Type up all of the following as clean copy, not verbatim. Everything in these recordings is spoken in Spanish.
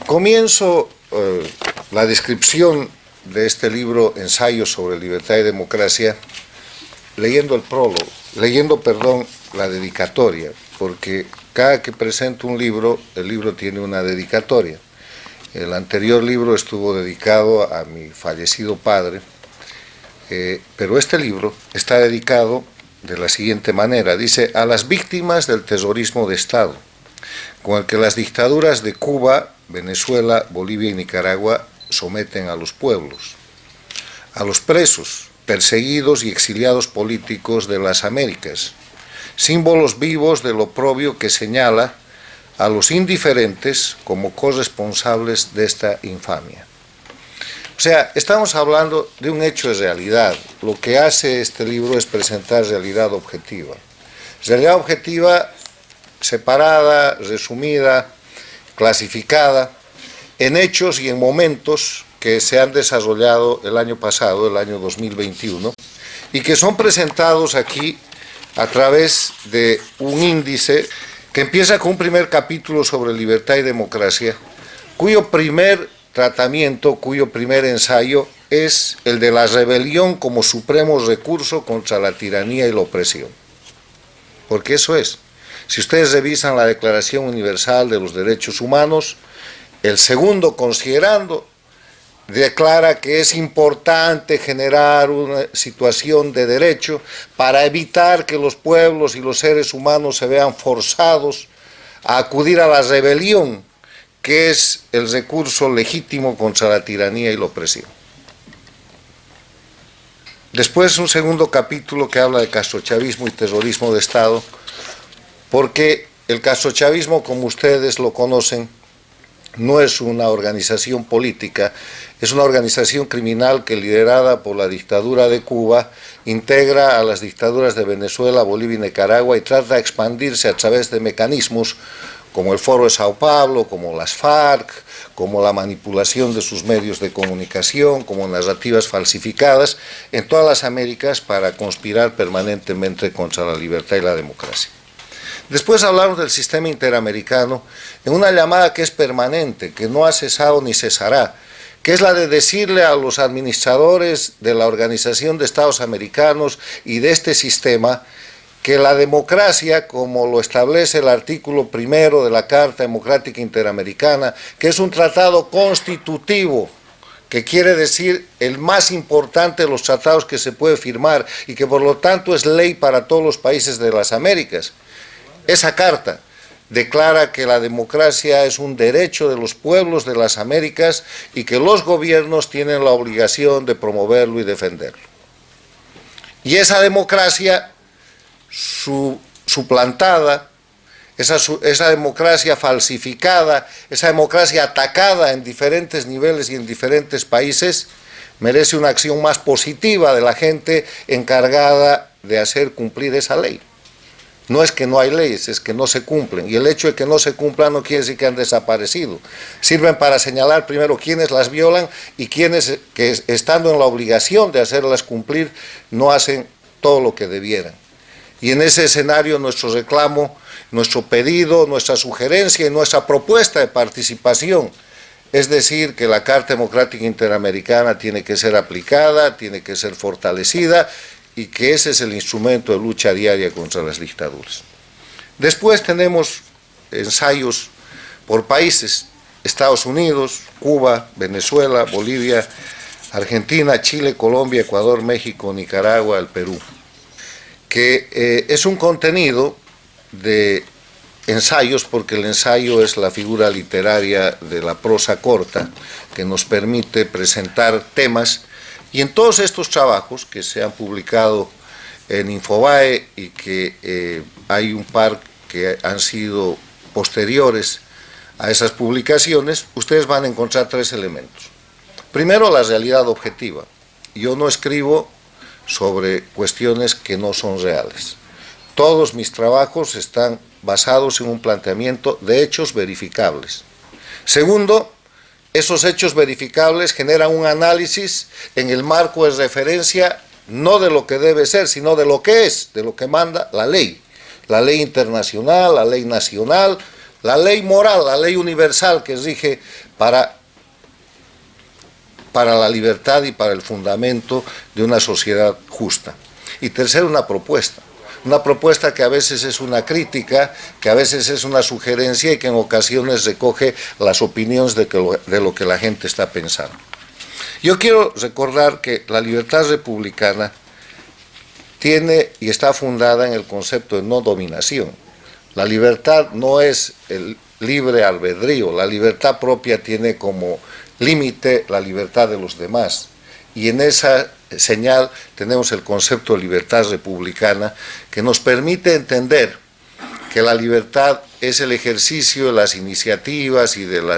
Comienzo la descripción de este libro, Ensayos sobre Libertad y Democracia, leyendo la dedicatoria, porque cada que presento un libro, el libro tiene una dedicatoria. El anterior libro estuvo dedicado a mi fallecido padre, pero este libro está dedicado de la siguiente manera. Dice: a las víctimas del terrorismo de Estado, con el que las dictaduras de Cuba, Venezuela, Bolivia y Nicaragua someten a los pueblos, a los presos, perseguidos y exiliados políticos de las Américas, símbolos vivos del oprobio que señala a los indiferentes como corresponsables de esta infamia. O sea, estamos hablando de un hecho de realidad. Lo que hace este libro es presentar realidad objetiva. Realidad objetiva separada, resumida, clasificada en hechos y en momentos que se han desarrollado el año pasado, el año 2021, y que son presentados aquí a través de un índice que empieza con un primer capítulo sobre libertad y democracia, cuyo primer tratamiento, cuyo primer ensayo es el de la rebelión como supremo recurso contra la tiranía y la opresión. Porque eso es. Si ustedes revisan la Declaración Universal de los Derechos Humanos, el segundo considerando declara que es importante generar una situación de derecho para evitar que los pueblos y los seres humanos se vean forzados a acudir a la rebelión, que es el recurso legítimo contra la tiranía y la opresión. Después un segundo capítulo que habla de castrochavismo y terrorismo de Estado, porque el castrochavismo, como ustedes lo conocen, no es una organización política, es una organización criminal que, liderada por la dictadura de Cuba, integra a las dictaduras de Venezuela, Bolivia y Nicaragua y trata de expandirse a través de mecanismos como el Foro de Sao Paulo, como las FARC, como la manipulación de sus medios de comunicación, como narrativas falsificadas en todas las Américas para conspirar permanentemente contra la libertad y la democracia. Después hablamos del sistema interamericano en una llamada que es permanente, que no ha cesado ni cesará, que es la de decirle a los administradores de la Organización de Estados Americanos y de este sistema que la democracia, como lo establece el artículo 1 de la Carta Democrática Interamericana, que es un tratado constitutivo, que quiere decir el más importante de los tratados que se puede firmar y que por lo tanto es ley para todos los países de las Américas. Esa carta declara que la democracia es un derecho de los pueblos de las Américas y que los gobiernos tienen la obligación de promoverlo y defenderlo. Y esa democracia suplantada, esa democracia falsificada, esa democracia atacada en diferentes niveles y en diferentes países, merece una acción más positiva de la gente encargada de hacer cumplir esa ley. No es que no hay leyes, es que no se cumplen. Y el hecho de que no se cumplan no quiere decir que han desaparecido. Sirven para señalar primero quiénes las violan y quiénes, que estando en la obligación de hacerlas cumplir, no hacen todo lo que debieran. Y en ese escenario nuestro reclamo, nuestro pedido, nuestra sugerencia y nuestra propuesta de participación, es decir, que la Carta Democrática Interamericana tiene que ser aplicada, tiene que ser fortalecida, y que ese es el instrumento de lucha diaria contra las dictaduras. Después tenemos ensayos por países: Estados Unidos, Cuba, Venezuela, Bolivia, Argentina, Chile, Colombia, Ecuador, México, Nicaragua, el Perú, que es un contenido de ensayos, porque el ensayo es la figura literaria de la prosa corta que nos permite presentar temas. Y en todos estos trabajos que se han publicado en Infobae y que hay un par que han sido posteriores a esas publicaciones, ustedes van a encontrar tres elementos. Primero, la realidad objetiva. Yo no escribo sobre cuestiones que no son reales. Todos mis trabajos están basados en un planteamiento de hechos verificables. Segundo, esos hechos verificables generan un análisis en el marco de referencia no de lo que debe ser, sino de lo que es, de lo que manda la ley internacional, la ley nacional, la ley moral, la ley universal que rige para la libertad y para el fundamento de una sociedad justa. Y tercero, una propuesta que a veces es una crítica, que a veces es una sugerencia y que en ocasiones recoge las opiniones de lo que la gente está pensando. Yo quiero recordar que la libertad republicana tiene y está fundada en el concepto de no dominación. La libertad no es el libre albedrío, la libertad propia tiene como límite la libertad de los demás. Y en esa señal tenemos el concepto de libertad republicana que nos permite entender que la libertad es el ejercicio de las iniciativas y del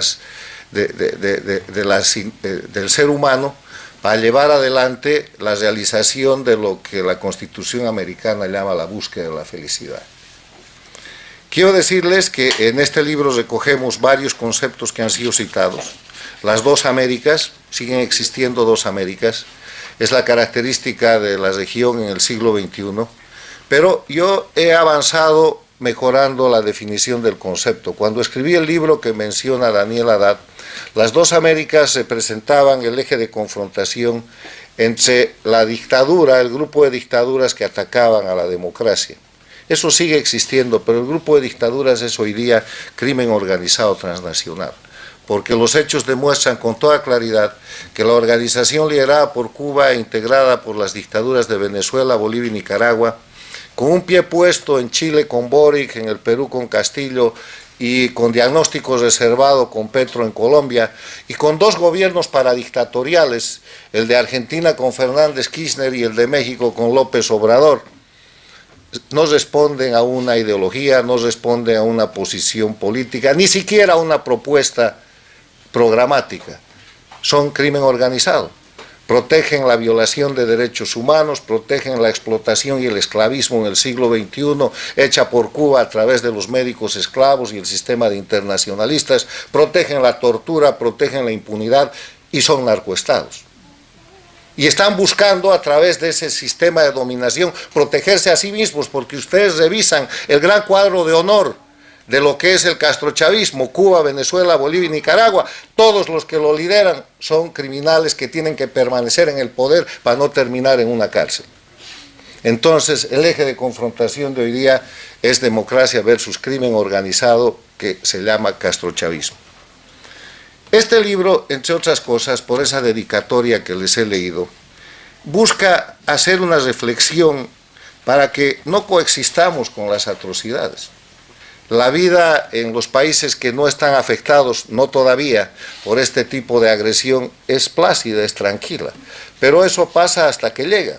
ser humano para llevar adelante la realización de lo que la Constitución americana llama la búsqueda de la felicidad. Quiero decirles que en este libro recogemos varios conceptos que han sido citados. Las dos Américas, siguen existiendo dos Américas, es la característica de la región en el siglo XXI, pero yo he avanzado mejorando la definición del concepto. Cuando escribí el libro que menciona Daniel Haddad, las dos Américas representaban el eje de confrontación entre la dictadura, el grupo de dictaduras que atacaban a la democracia. Eso sigue existiendo, pero el grupo de dictaduras es hoy día crimen organizado transnacional, porque los hechos demuestran con toda claridad que la organización liderada por Cuba e integrada por las dictaduras de Venezuela, Bolivia y Nicaragua, con un pie puesto en Chile con Boric, en el Perú con Castillo y con diagnóstico reservado con Petro en Colombia, y con dos gobiernos paradictatoriales, el de Argentina con Fernández Kirchner y el de México con López Obrador, no responden a una ideología, no responden a una posición política, ni siquiera a una propuesta programática. Son crimen organizado. Protegen la violación de derechos humanos, protegen la explotación y el esclavismo en el siglo XXI, hecha por Cuba a través de los médicos esclavos y el sistema de internacionalistas, protegen la tortura, protegen la impunidad y son narcoestados. Y están buscando a través de ese sistema de dominación protegerse a sí mismos, porque ustedes revisan el gran cuadro de honor de lo que es el castrochavismo, Cuba, Venezuela, Bolivia y Nicaragua. Todos los que lo lideran son criminales que tienen que permanecer en el poder para no terminar en una cárcel. Entonces, el eje de confrontación de hoy día es democracia versus crimen organizado, que se llama castrochavismo. Este libro, entre otras cosas, por esa dedicatoria que les he leído, busca hacer una reflexión para que no coexistamos con las atrocidades. La vida en los países que no están afectados, no todavía, por este tipo de agresión, es plácida, es tranquila, pero eso pasa hasta que llega.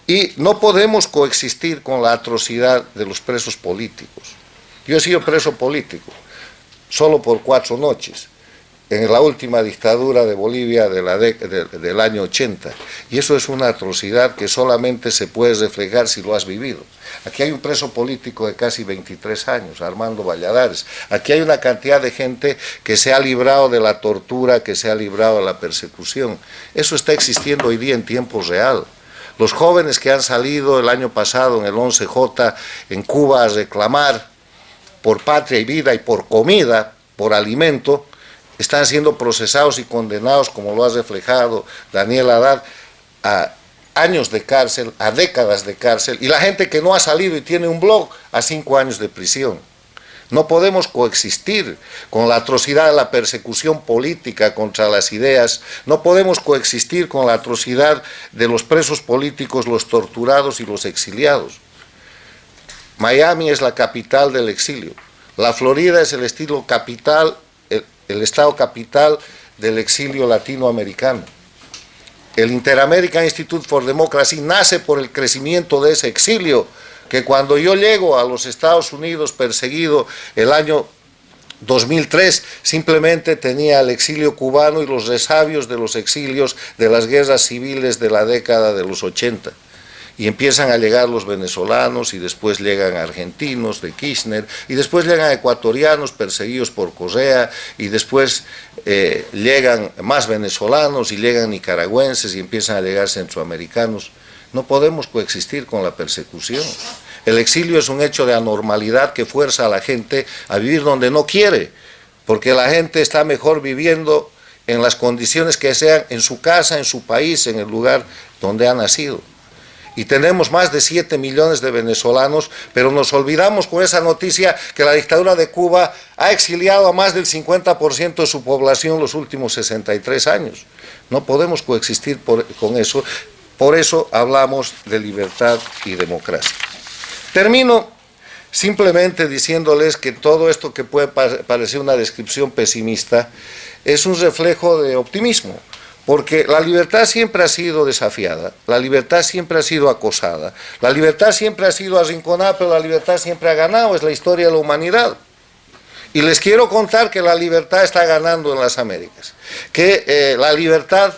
Y no podemos coexistir con la atrocidad de los presos políticos. Yo he sido preso político, solo por 4 noches. En la última dictadura de Bolivia del año 80. Y eso es una atrocidad que solamente se puede reflejar si lo has vivido. Aquí hay un preso político de casi 23 años, Armando Valladares. Aquí hay una cantidad de gente que se ha librado de la tortura, que se ha librado de la persecución. Eso está existiendo hoy día en tiempo real. Los jóvenes que han salido el año pasado en el 11J en Cuba a reclamar por patria y vida y por comida, por alimento, están siendo procesados y condenados, como lo ha reflejado Daniel Haddad, a años de cárcel, a décadas de cárcel, y la gente que no ha salido y tiene un blog, a 5 años de prisión. No podemos coexistir con la atrocidad de la persecución política contra las ideas, no podemos coexistir con la atrocidad de los presos políticos, los torturados y los exiliados. Miami es la capital del exilio, la Florida es el estado capital del exilio latinoamericano. El Inter-American Institute for Democracy nace por el crecimiento de ese exilio, que cuando yo llego a los Estados Unidos perseguido el año 2003, simplemente tenía el exilio cubano y los resabios de los exilios de las guerras civiles de la década de los 80. Y empiezan a llegar los venezolanos, y después llegan argentinos de Kirchner, y después llegan ecuatorianos perseguidos por Correa, y después llegan más venezolanos, y llegan nicaragüenses, y empiezan a llegar centroamericanos. No podemos coexistir con la persecución. El exilio es un hecho de anormalidad que fuerza a la gente a vivir donde no quiere, porque la gente está mejor viviendo en las condiciones que sean, en su casa, en su país, en el lugar donde ha nacido. Y tenemos más de 7 millones de venezolanos, pero nos olvidamos con esa noticia que la dictadura de Cuba ha exiliado a más del 50% de su población los últimos 63 años. No podemos coexistir con eso, por eso hablamos de libertad y democracia. Termino simplemente diciéndoles que todo esto que puede parecer una descripción pesimista es un reflejo de optimismo, porque la libertad siempre ha sido desafiada, la libertad siempre ha sido acosada, la libertad siempre ha sido arrinconada, pero la libertad siempre ha ganado, es la historia de la humanidad. Y les quiero contar que la libertad está ganando en las Américas, que la libertad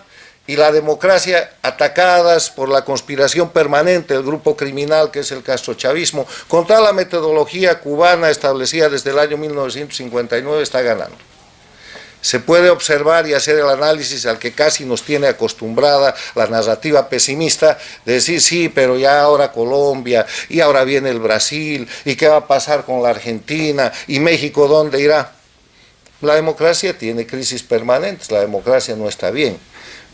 y la democracia atacadas por la conspiración permanente del grupo criminal que es el castrochavismo, contra la metodología cubana establecida desde el año 1959, está ganando. Se puede observar y hacer el análisis al que casi nos tiene acostumbrada la narrativa pesimista, de decir sí, pero ya ahora Colombia, y ahora viene el Brasil, y qué va a pasar con la Argentina, y México ¿dónde irá? La democracia tiene crisis permanentes, la democracia no está bien,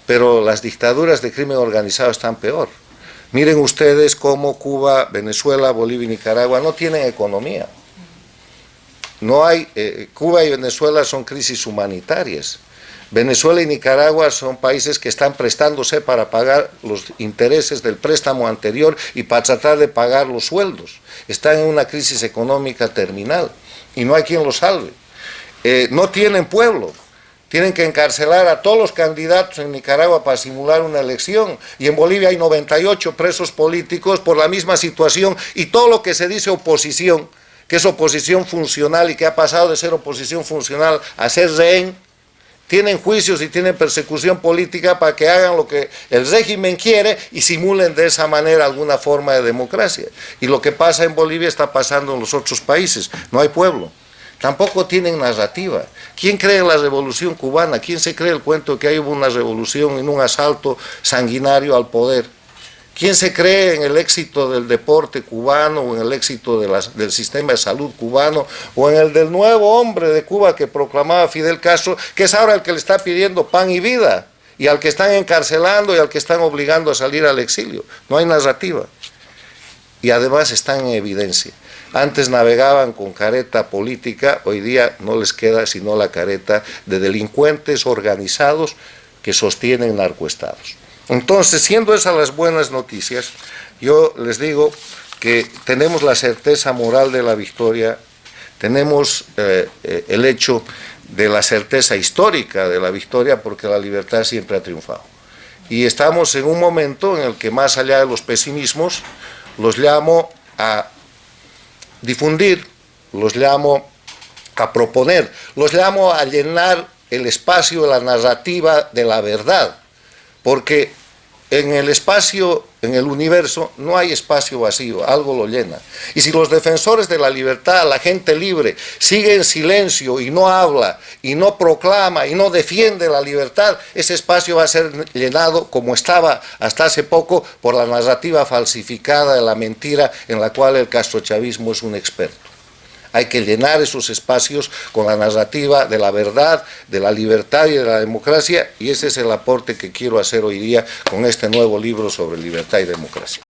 pero las dictaduras de crimen organizado están peor. Miren ustedes cómo Cuba, Venezuela, Bolivia y Nicaragua no tienen economía. No hay, Cuba y Venezuela son crisis humanitarias. Venezuela y Nicaragua son países que están prestándose para pagar los intereses del préstamo anterior y para tratar de pagar los sueldos. Están en una crisis económica terminal y no hay quien los salve. No tienen pueblo. Tienen que encarcelar a todos los candidatos en Nicaragua para simular una elección, y en Bolivia hay 98 presos políticos por la misma situación, y todo lo que se dice oposición, que es oposición funcional y que ha pasado de ser oposición funcional a ser rehén, tienen juicios y tienen persecución política para que hagan lo que el régimen quiere y simulen de esa manera alguna forma de democracia. Y lo que pasa en Bolivia está pasando en los otros países, no hay pueblo. Tampoco tienen narrativa. ¿Quién cree en la revolución cubana? ¿Quién se cree el cuento de que hay una revolución en un asalto sanguinario al poder? ¿Quién se cree en el éxito del deporte cubano o en el éxito del sistema de salud cubano o en el del nuevo hombre de Cuba que proclamaba Fidel Castro, que es ahora el que le está pidiendo pan y vida y al que están encarcelando y al que están obligando a salir al exilio? No hay narrativa. Y además están en evidencia. Antes navegaban con careta política, hoy día no les queda sino la careta de delincuentes organizados que sostienen narcoestados. Entonces, siendo esas las buenas noticias, yo les digo que tenemos la certeza moral de la victoria, tenemos el hecho de la certeza histórica de la victoria, porque la libertad siempre ha triunfado. Y estamos en un momento en el que, más allá de los pesimismos, los llamo a difundir, los llamo a proponer, los llamo a llenar el espacio de la narrativa de la verdad, porque en el espacio, en el universo, no hay espacio vacío, algo lo llena. Y si los defensores de la libertad, la gente libre, sigue en silencio y no habla, y no proclama, y no defiende la libertad, ese espacio va a ser llenado, como estaba hasta hace poco, por la narrativa falsificada de la mentira en la cual el castrochavismo es un experto. Hay que llenar esos espacios con la narrativa de la verdad, de la libertad y de la democracia, y ese es el aporte que quiero hacer hoy día con este nuevo libro sobre libertad y democracia.